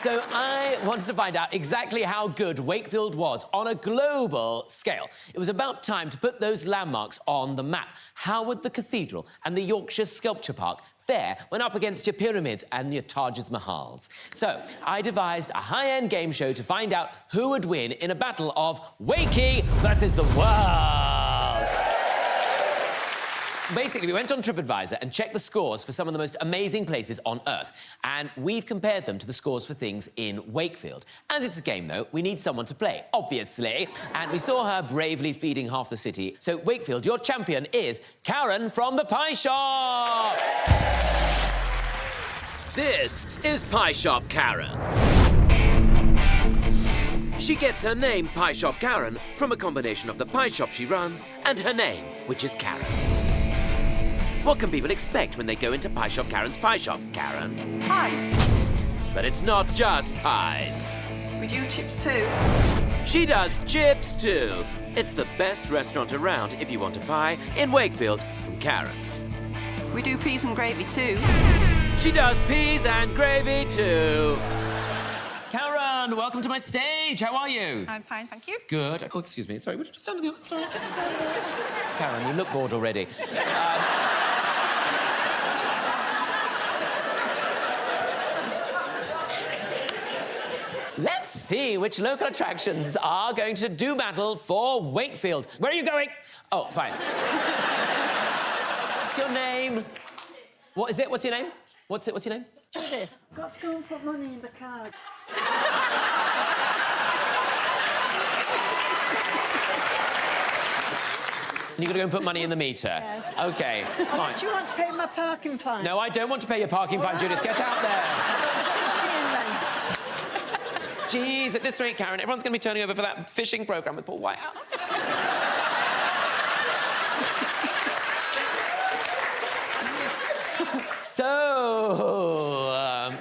So I wanted to find out exactly how good Wakefield was on a global scale. It was about time to put those landmarks on the map. How would the cathedral and the Yorkshire Sculpture Park fare when up against your pyramids and your Taj Mahals? So I devised a high-end game show to find out who would win in a battle of Wakey versus the world. Basically, we went on TripAdvisor and checked the scores for some of the most amazing places on Earth. And we've compared them to the scores for things in Wakefield. As it's a game, though, we need someone to play, obviously. And we saw her bravely feeding half the city. So, Wakefield, your champion is Karen from the Pie Shop! This is Pie Shop Karen. She gets her name, Pie Shop Karen, from a combination of the pie shop she runs and her name, which is Karen. What can people expect when they go into Pie Shop Karen's Pie Shop, Karen? Pies. But it's not just pies. We do chips too. She does chips too. It's the best restaurant around if you want a pie in Wakefield from Karen. We do peas and gravy too. She does peas and gravy too. Karen, welcome to my stage. How are you? I'm fine, thank you. Good. Oh, excuse me. Sorry, would you just stand on the other side? Karen, you look bored already. Let's see which local attractions are going to do battle for Wakefield. Where are you going? Oh, fine. What's your name? What is it? What's your name? What's your name? Judith, got to go and put money in the card. You've got to go and put money in the meter? Yes. OK, fine. Do you want to pay my parking fine? No, I don't want to pay your parking fine, Judith. Get out there. Jeez, at this rate, Karen, everyone's going to be turning over for that fishing programme with Paul Whitehouse. So,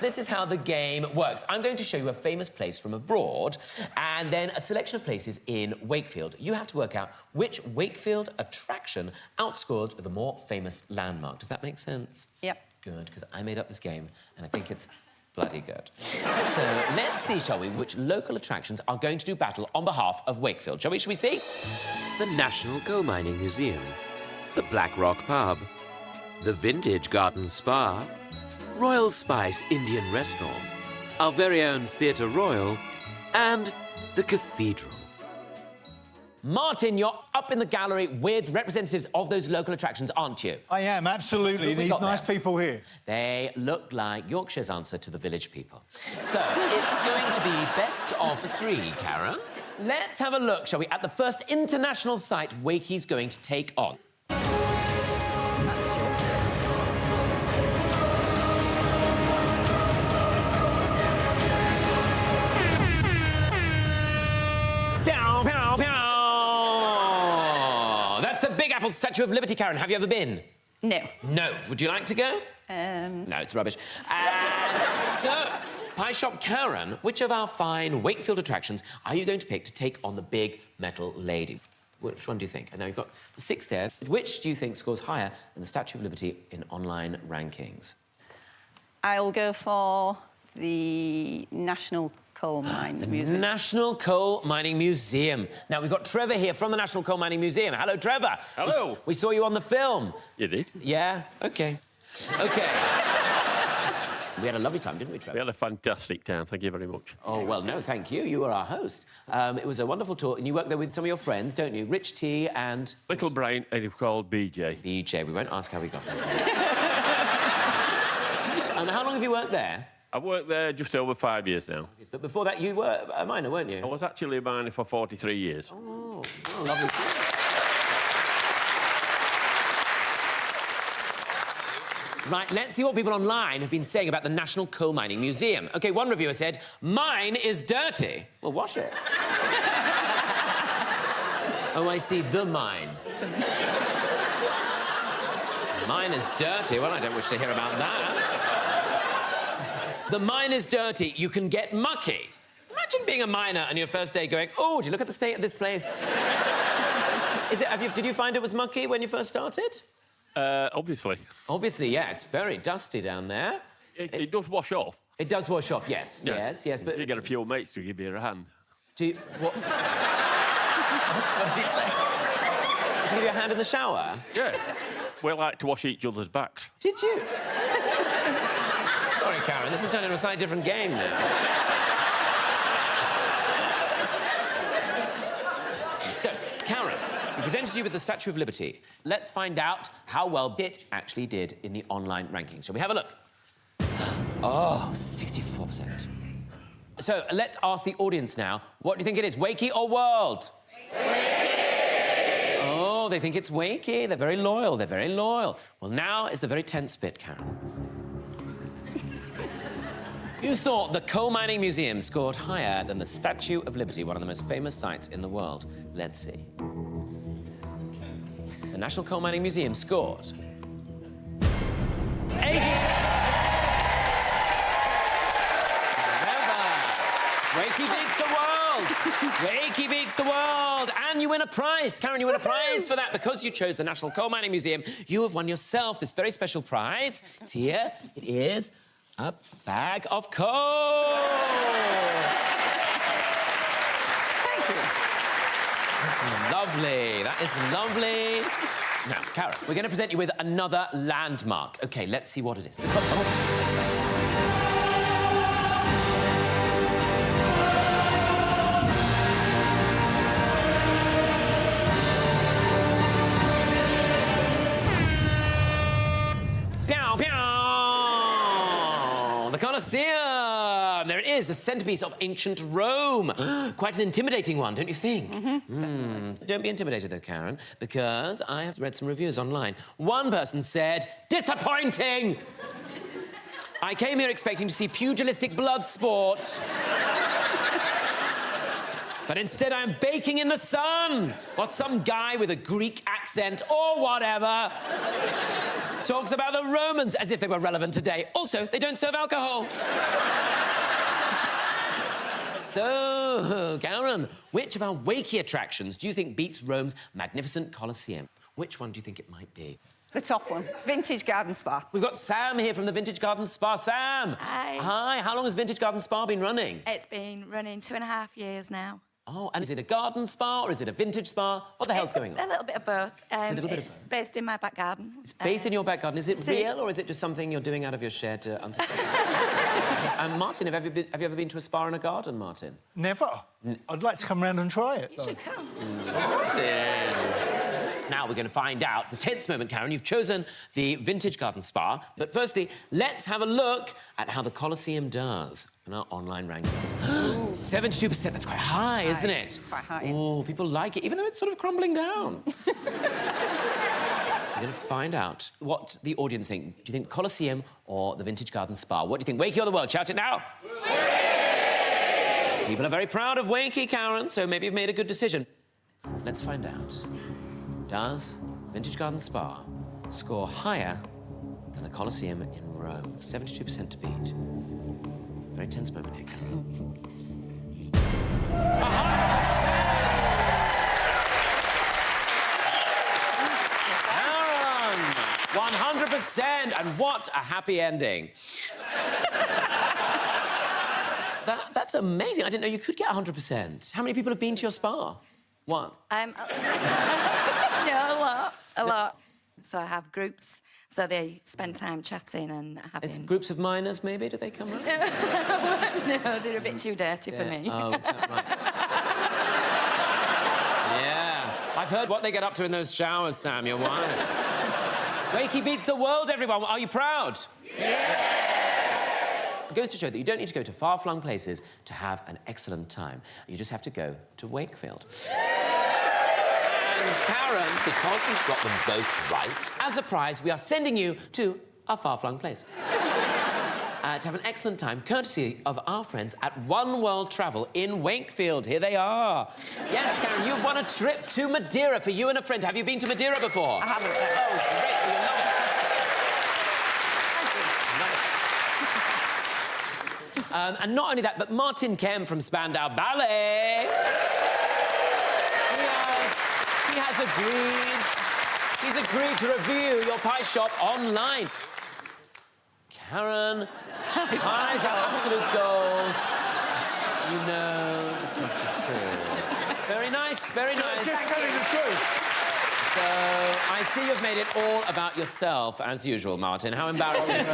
this is how the game works. I'm going to show you a famous place from abroad and then a selection of places in Wakefield. You have to work out which Wakefield attraction outscored the more famous landmark. Does that make sense? Yep. Good, because I made up this game and I think it's bloody good. So, let's see, shall we, which local attractions are going to do battle on behalf of Wakefield. Shall we see? The National Coal Mining Museum, the Black Rock Pub, the Vintage Garden Spa, Royal Spice Indian Restaurant, our very own Theatre Royal, and the Cathedral. Martin, you're up in the gallery with representatives of those local attractions, aren't you? I am, absolutely. These nice people here. They look like Yorkshire's answer to the village people. So, it's going to be best of three, Karen. Let's have a look, shall we, at the first international site Wakey's going to take on. Statue of Liberty, Karen. Have you ever been? No. No. Would you like to go? No, it's rubbish. So, Pie Shop Karen, which of our fine Wakefield attractions are you going to pick to take on the big metal lady? Which one do you think? I know you've got the 6 there. Which do you think scores higher than the Statue of Liberty in online rankings? I'll go for the National Coal Mining Museum. National Coal Mining Museum. Now, we've got Trevor here from the National Coal Mining Museum. Hello, Trevor. Hello. We saw you on the film. You did? Yeah? OK. OK. We had a lovely time, didn't we, Trevor? We had a fantastic time, thank you very much. Oh, well, no, thank you. You were our host. It was a wonderful tour, and you work there with some of your friends, don't you? Rich T and... Little Brian, and he's called BJ. BJ. We won't ask how we got there. And how long have you worked there? I've worked there just over 5 years now. But before that, you were a miner, weren't you? I was actually a miner for 43 years. Oh, lovely. Right, let's see what people online have been saying about the National Coal Mining Museum. OK, one reviewer said, mine is dirty. Well, wash it. Oh, I see, the mine. Mine is dirty. Well, I don't wish to hear about that. The mine is dirty. You can get mucky. Imagine being a miner on your first day going, oh, do you look at the state of this place? Did you find it was mucky when you first started? Obviously. Obviously, yeah. It's very dusty down there. It does wash off. It does wash off, yes, yes, but... You get a few mates to give you a hand. Do you... What? What did he say? Did you give you a hand in the shower? Yeah. We like to wash each other's backs. Did you? Sorry, Karen, this has turned into a slightly different game now. So, Karen, we presented you with the Statue of Liberty. Let's find out how well it actually did in the online rankings. Shall we have a look? Oh, 64%. So, let's ask the audience now, what do you think it is, Wakey or World? Wakey! Oh, they think it's Wakey. They're very loyal, they're very loyal. Well, now is the very tense bit, Karen. You thought the Coal Mining Museum scored higher than the Statue of Liberty, one of the most famous sites in the world. Let's see. The National Coal Mining Museum scored 86%. Wakey beats the world! Wakey beats the world! And you win a prize! Karen, you win a prize for that. Because you chose the National Coal Mining Museum, you have won yourself this very special prize. It's here. It is a bag of coal! Thank you. That's lovely. That is lovely. Now, Karen, we're going to present you with another landmark. OK, let's see what it is. The Colosseum! There it is, the centrepiece of ancient Rome. Quite an intimidating one, don't you think? Don't be intimidated, though, Karen, because I have read some reviews online. One person said, disappointing! I came here expecting to see pugilistic blood sport. But instead, I'm baking in the sun, while some guy with a Greek accent or whatever talks about the Romans as if they were relevant today. Also, they don't serve alcohol. So, Karen, which of our Wakey attractions do you think beats Rome's magnificent Colosseum? Which one do you think it might be? The top one, Vintage Garden Spa. We've got Sam here from the Vintage Garden Spa. Sam! Hi. Hi, how long has Vintage Garden Spa been running? It's been running 2.5 years now. Oh, and is it a garden spa or is it a vintage spa? What the hell's going on? A little bit of both. It's a little bit of It's both. based in my back garden. It's based in your back garden. Is it it real is. or is it just something you're doing out of your shared unsuspecting? Martin, have you ever been to a spa in a garden, Martin? Never. I'd like to come round and try it. You should come. Now we're going to find out the tense moment, Karen. You've chosen the Vintage Garden Spa. But firstly, let's have a look at how the Colosseum does in our online rankings. 72%, that's quite high, isn't it? Quite high. Oh, people like it, even though it's sort of crumbling down. We're going to find out what the audience think. Do you think Colosseum or the Vintage Garden Spa? What do you think? Wakey or the world? Shout it now. Wakey! People are very proud of Wakey, Karen, so maybe you've made a good decision. Let's find out. Does Vintage Garden Spa score higher than the Colosseum in Rome? 72% to beat. Very tense moment here, Karen. 100%! And what a happy ending. That's amazing. I didn't know you could get 100%. How many people have been to your spa? One. No, a lot. So I have groups, so they spend time chatting and having... Is it groups of minors, maybe? Do they come round? No, they're a bit too dirty for me. Oh, is that right? Yeah. I've heard what they get up to in those showers, Sam, you're wise. Wakey beats the world, everyone. Are you proud? Yeah! It goes to show that you don't need to go to far-flung places to have an excellent time. You just have to go to Wakefield. And Karen, because you've got them both right, as a prize, we are sending you to a far-flung place. To have an excellent time, courtesy of our friends at One World Travel in Wakefield. Here they are. Yes, Karen, you've won a trip to Madeira for you and a friend. Have you been to Madeira before? I haven't. Oh, great. Well, you'll love it. And not only that, but Martin Kemp from Spandau Ballet. He's agreed to review your pie shop online. Karen. Eyes are absolute gold. You know this much is true. Very nice, very nice. Just telling the truth. So, I see you've made it all about yourself, as usual, Martin. How embarrassing.